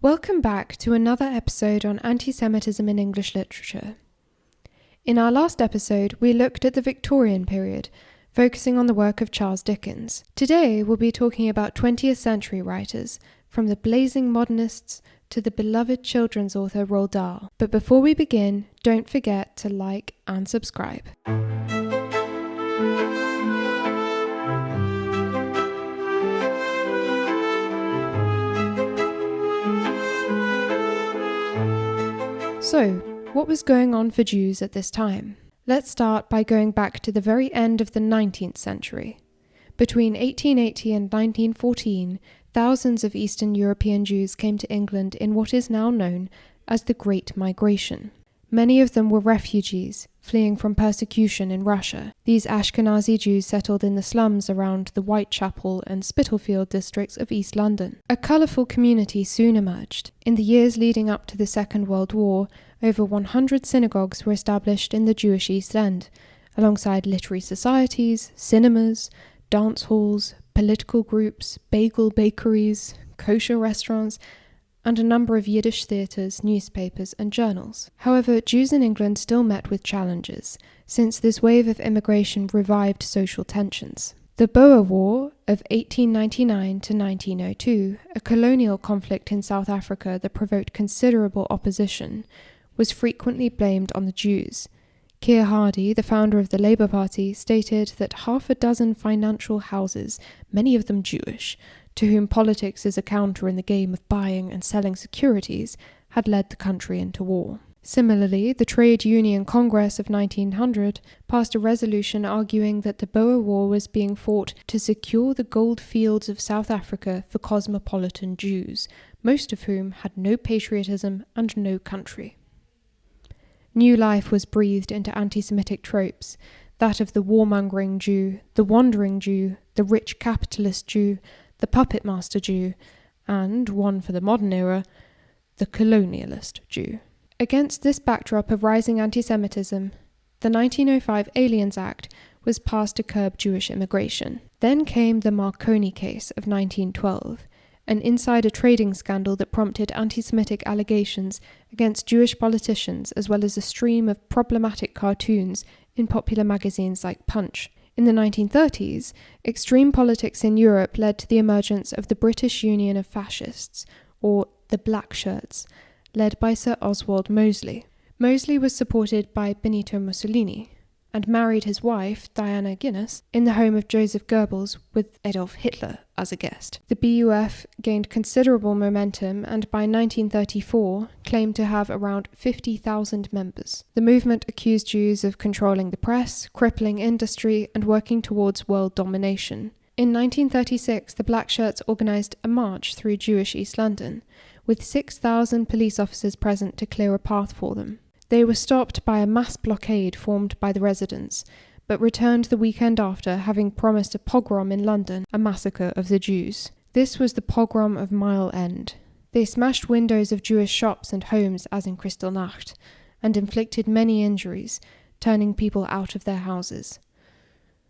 Welcome back to another episode on anti-Semitism in English literature. In our last episode, we looked at the Victorian period, focusing on the work of Charles Dickens. Today, we'll be talking about 20th century writers, from the blazing Modernists to the beloved children's author Roald Dahl. But before we begin, don't forget to like and subscribe. So, what was going on for Jews at this time? Let's start by going back to the very end of the 19th century. Between 1880 and 1914, thousands of Eastern European Jews came to England in what is now known as the Great Migration. Many of them were refugees, fleeing from persecution in Russia. These Ashkenazi Jews settled in the slums around the Whitechapel and Spitalfield districts of East London. A colourful community soon emerged. In the years leading up to the Second World War, over 100 synagogues were established in the Jewish East End, alongside literary societies, cinemas, dance halls, political groups, bagel bakeries, kosher restaurants, and a number of Yiddish theatres, newspapers, and journals. However, Jews in England still met with challenges, since this wave of immigration revived social tensions. The Boer War of 1899 to 1902, a colonial conflict in South Africa that provoked considerable opposition, was frequently blamed on the Jews. Keir Hardie, the founder of the Labour Party, stated that half a dozen financial houses, many of them Jewish, to whom politics is a counter in the game of buying and selling securities, had led the country into war. Similarly, the Trade Union Congress of 1900 passed a resolution arguing that the Boer War was being fought to secure the gold fields of South Africa for cosmopolitan Jews, most of whom had no patriotism and no country. New life was breathed into anti-Semitic tropes, that of the warmongering Jew, the wandering Jew, the rich capitalist Jew, the puppet master Jew, and, one for the modern era, the colonialist Jew. Against this backdrop of rising anti-Semitism, the 1905 Aliens Act was passed to curb Jewish immigration. Then came the Marconi case of 1912, an insider trading scandal that prompted anti-Semitic allegations against Jewish politicians, as well as a stream of problematic cartoons in popular magazines like Punch. In the 1930s, extreme politics in Europe led to the emergence of the British Union of Fascists, or the Black Shirts, led by Sir Oswald Mosley. Mosley was supported by Benito Mussolini, and married his wife, Diana Guinness, in the home of Joseph Goebbels with Adolf Hitler as a guest. The BUF gained considerable momentum and by 1934 claimed to have around 50,000 members. The movement accused Jews of controlling the press, crippling industry, and working towards world domination. In 1936, the Black Shirts organised a march through Jewish East London, with 6,000 police officers present to clear a path for them. They were stopped by a mass blockade formed by the residents, but returned the weekend after, having promised a pogrom in London, a massacre of the Jews. This was the pogrom of Mile End. They smashed windows of Jewish shops and homes as in Kristallnacht, and inflicted many injuries, turning people out of their houses.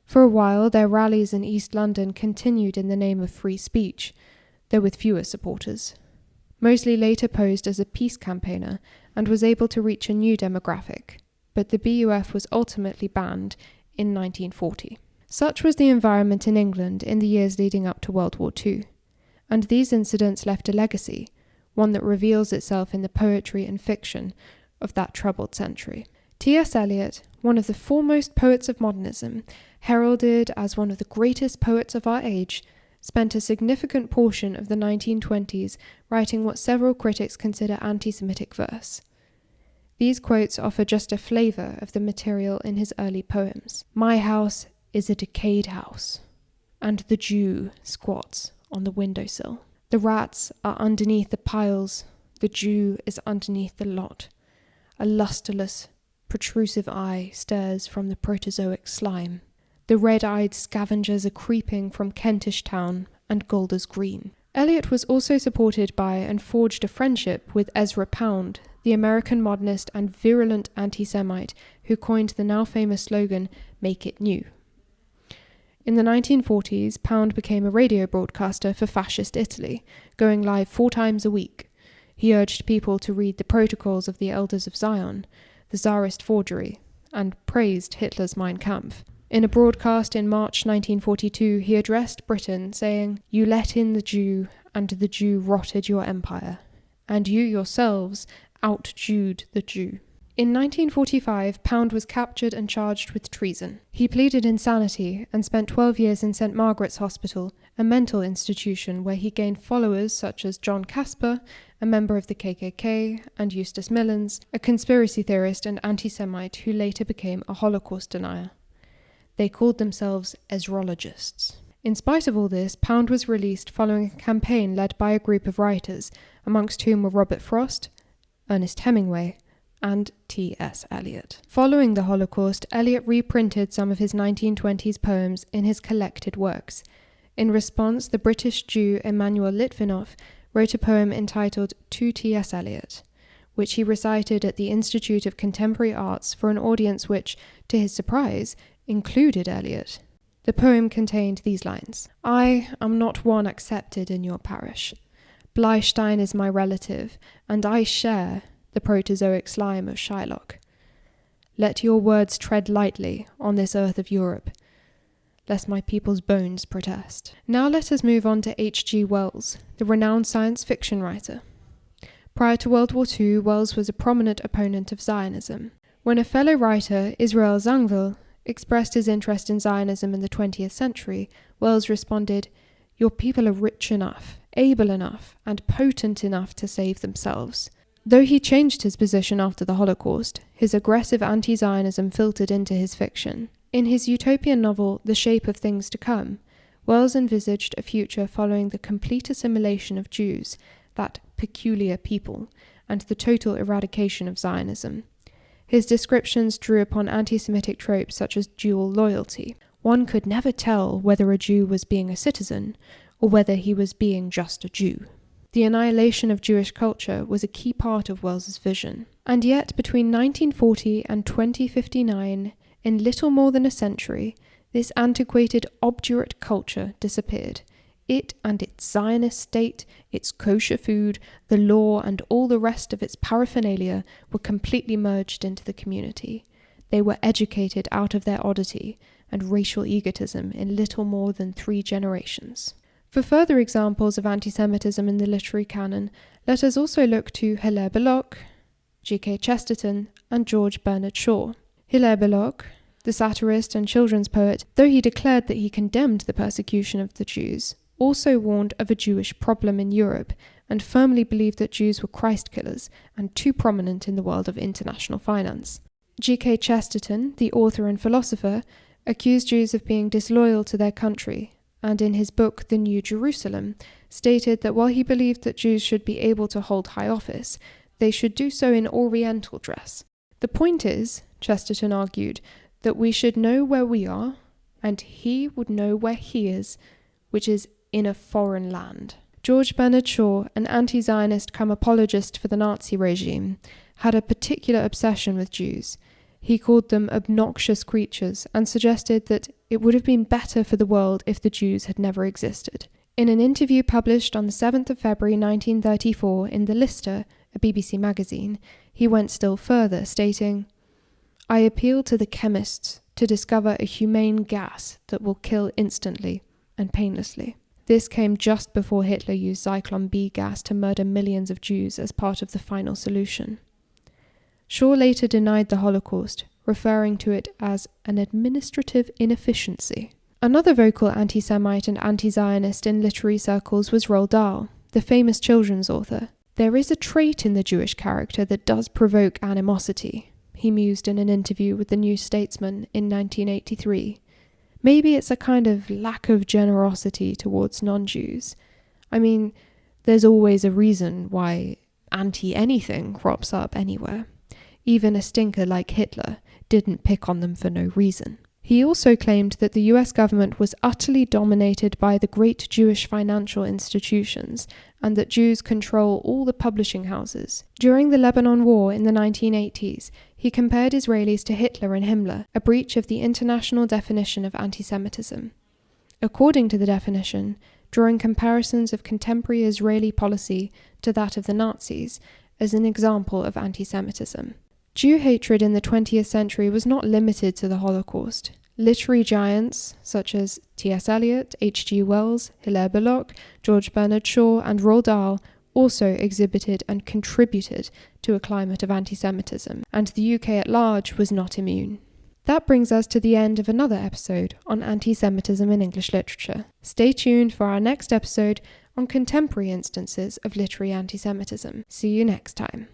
For a while, their rallies in East London continued in the name of free speech, though with fewer supporters. Mosley later posed as a peace campaigner and was able to reach a new demographic, but the BUF was ultimately banned in 1940. Such was the environment in England in the years leading up to World War II, and these incidents left a legacy, one that reveals itself in the poetry and fiction of that troubled century. T.S. Eliot, one of the foremost poets of modernism, heralded as one of the greatest poets of our age, spent a significant portion of the 1920s writing what several critics consider anti-Semitic verse. These quotes offer just a flavour of the material in his early poems. My house is a decayed house, and the Jew squats on the windowsill. The rats are underneath the piles, the Jew is underneath the lot. A lustreless, protrusive eye stares from the protozoic slime. The red-eyed scavengers are creeping from Kentish Town and Golders Green. Eliot was also supported by and forged a friendship with Ezra Pound, the American modernist and virulent anti-Semite who coined the now famous slogan, "Make it new." In the 1940s, Pound became a radio broadcaster for fascist Italy, going live 4 times a week. He urged people to read the Protocols of the Elders of Zion, the Tsarist forgery, and praised Hitler's Mein Kampf. In a broadcast in March 1942, he addressed Britain, saying, "You let in the Jew, and the Jew rotted your empire, and you yourselves out-Jewed the Jew." In 1945, Pound was captured and charged with treason. He pleaded insanity and spent 12 years in St. Margaret's Hospital, a mental institution where he gained followers such as John Casper, a member of the KKK, and Eustace Millens, a conspiracy theorist and anti-Semite who later became a Holocaust denier. They called themselves Ezrologists. In spite of all this, Pound was released following a campaign led by a group of writers, amongst whom were Robert Frost, Ernest Hemingway, and T.S. Eliot. Following the Holocaust, Eliot reprinted some of his 1920s poems in his collected works. In response, the British Jew Emanuel Litvinov wrote a poem entitled To T.S. Eliot, which he recited at the Institute of Contemporary Arts for an audience which, to his surprise, included Eliot. The poem contained these lines: "I am not one accepted in your parish. Bleistein is my relative, and I share the protozoic slime of Shylock. Let your words tread lightly on this earth of Europe, lest my people's bones protest." Now let us move on to H.G. Wells, the renowned science fiction writer. Prior to World War II, Wells was a prominent opponent of Zionism. When a fellow writer, Israel Zangwill, expressed his interest in Zionism in the 20th century, Wells responded, "Your people are rich enough, able enough, and potent enough to save themselves." Though he changed his position after the Holocaust, his aggressive anti-Zionism filtered into his fiction. In his utopian novel, The Shape of Things to Come, Wells envisaged a future following the complete assimilation of Jews, that peculiar people, and the total eradication of Zionism. His descriptions drew upon anti-Semitic tropes such as dual loyalty. One could never tell whether a Jew was being a citizen, or whether he was being just a Jew. The annihilation of Jewish culture was a key part of Wells's vision. And yet, between 1940 and 2059, in little more than a century, this antiquated, obdurate culture disappeared. It and its Zionist state, its kosher food, the law, and all the rest of its paraphernalia were completely merged into the community. They were educated out of their oddity and racial egotism in little more than 3 generations. For further examples of anti-Semitism in the literary canon, let us also look to Hilaire Belloc, G.K. Chesterton, and George Bernard Shaw. Hilaire Belloc, the satirist and children's poet, though he declared that he condemned the persecution of the Jews, also warned of a Jewish problem in Europe and firmly believed that Jews were Christ killers and too prominent in the world of international finance. G.K. Chesterton, the author and philosopher, accused Jews of being disloyal to their country, and in his book The New Jerusalem, stated that while he believed that Jews should be able to hold high office, they should do so in Oriental dress. The point is, Chesterton argued, that we should know where we are, and he would know where he is, which is in a foreign land. George Bernard Shaw, an anti-Zionist come apologist for the Nazi regime, had a particular obsession with Jews. He called them obnoxious creatures and suggested that it would have been better for the world if the Jews had never existed. In an interview published on the 7th of February 1934 in The Lister, a BBC magazine, he went still further, stating, "I appeal to the chemists to discover a humane gas that will kill instantly and painlessly." This came just before Hitler used Zyklon B gas to murder millions of Jews as part of the final solution. Shaw later denied the Holocaust, referring to it as an administrative inefficiency. Another vocal anti-Semite and anti-Zionist in literary circles was Roald Dahl, the famous children's author. "There is a trait in the Jewish character that does provoke animosity," he mused in an interview with the New Statesman in 1983. "Maybe it's a kind of lack of generosity towards non-Jews. I mean, there's always a reason why anti-anything crops up anywhere. Even a stinker like Hitler didn't pick on them for no reason." He also claimed that the US government was utterly dominated by the great Jewish financial institutions, and that Jews control all the publishing houses. During the Lebanon War in the 1980s, he compared Israelis to Hitler and Himmler, a breach of the international definition of anti-Semitism. According to the definition, drawing comparisons of contemporary Israeli policy to that of the Nazis as an example of anti-Semitism. Jew hatred in the 20th century was not limited to the Holocaust. Literary giants such as T.S. Eliot, H.G. Wells, Hilaire Belloc, George Bernard Shaw, and Roald Dahl also exhibited and contributed to a climate of anti-Semitism, and the UK at large was not immune. That brings us to the end of another episode on anti-Semitism in English literature. Stay tuned for our next episode on contemporary instances of literary anti-Semitism. See you next time.